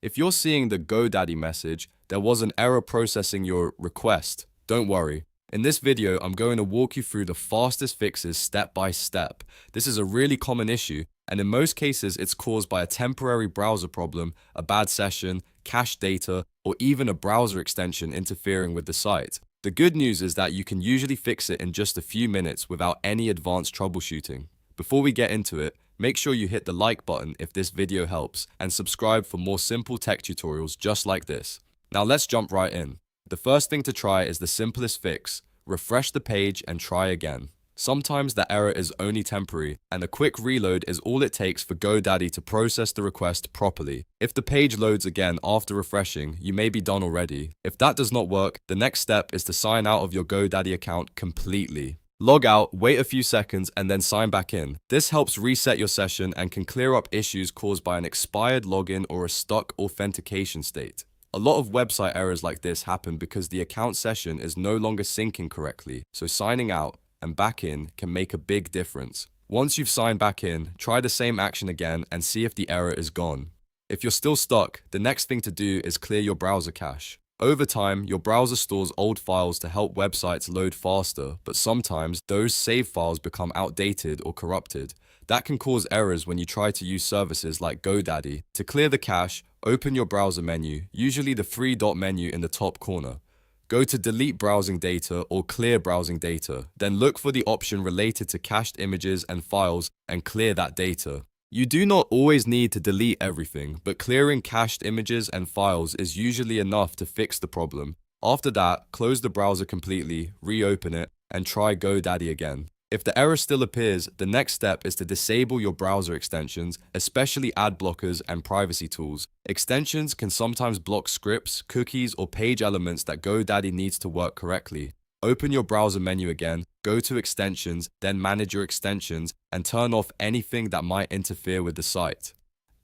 If you're seeing the Godaddy message, there was an error processing your request. Don't worry. In this video, I'm going to walk you through the fastest fixes step by step. This is a really common issue, and in most cases, it's caused by a temporary browser problem, a bad session, cached data, or even a browser extension interfering with the site. The good news is that you can usually fix it in just a few minutes without any advanced troubleshooting. Before we get into it, make sure you hit the like button if this video helps, and subscribe for more simple tech tutorials just like this. Now let's jump right in. The first thing to try is the simplest fix. Refresh the page and try again. Sometimes the error is only temporary, and a quick reload is all it takes for Godaddy to process the request properly. If the page loads again after refreshing, you may be done already. If that does not work, the next step is to sign out of your Godaddy account completely. Log out, wait a few seconds, and then sign back in. This helps reset your session and can clear up issues caused by an expired login or a stuck authentication state. A lot of website errors like this happen because the account session is no longer syncing correctly, so signing out and back in can make a big difference. Once you've signed back in, try the same action again and see if the error is gone. If you're still stuck, the next thing to do is clear your browser cache. Over time, your browser stores old files to help websites load faster, but sometimes those saved files become outdated or corrupted. That can cause errors when you try to use services like Godaddy. To clear the cache, open your browser menu, usually the three-dot menu in the top corner. Go to Delete Browsing Data or Clear Browsing Data. Then look for the option related to cached images and files and clear that data. You do not always need to delete everything, but clearing cached images and files is usually enough to fix the problem. After that, close the browser completely, reopen it, and try Godaddy again. If the error still appears, the next step is to disable your browser extensions, especially ad blockers and privacy tools. Extensions can sometimes block scripts, cookies, or page elements that Godaddy needs to work correctly. Open your browser menu again, go to Extensions, then Manage your extensions, and turn off anything that might interfere with the site.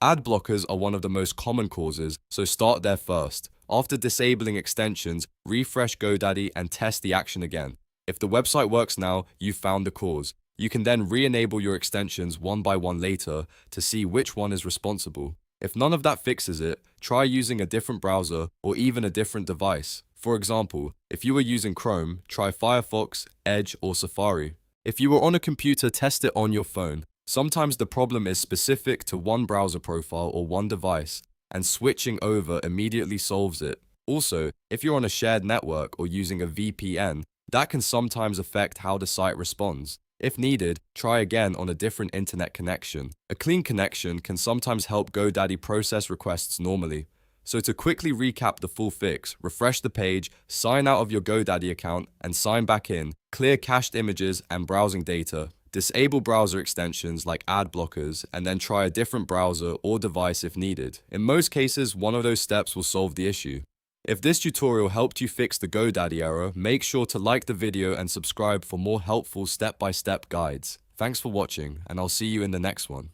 Ad blockers are one of the most common causes, so start there first. After disabling extensions, refresh Godaddy and test the action again. If the website works now, you've found the cause. You can then re-enable your extensions one by one later to see which one is responsible. If none of that fixes it, try using a different browser or even a different device. For example, if you were using Chrome, try Firefox, Edge, or Safari. If you were on a computer, test it on your phone. Sometimes the problem is specific to one browser profile or one device, and switching over immediately solves it. Also, if you're on a shared network or using a VPN, that can sometimes affect how the site responds. If needed, try again on a different internet connection. A clean connection can sometimes help Godaddy process requests normally. So to quickly recap the full fix, refresh the page, sign out of your Godaddy account, and sign back in, clear cached images and browsing data, disable browser extensions like ad blockers, and then try a different browser or device if needed. In most cases, one of those steps will solve the issue. If this tutorial helped you fix the Godaddy error, make sure to like the video and subscribe for more helpful step-by-step guides. Thanks for watching, and I'll see you in the next one.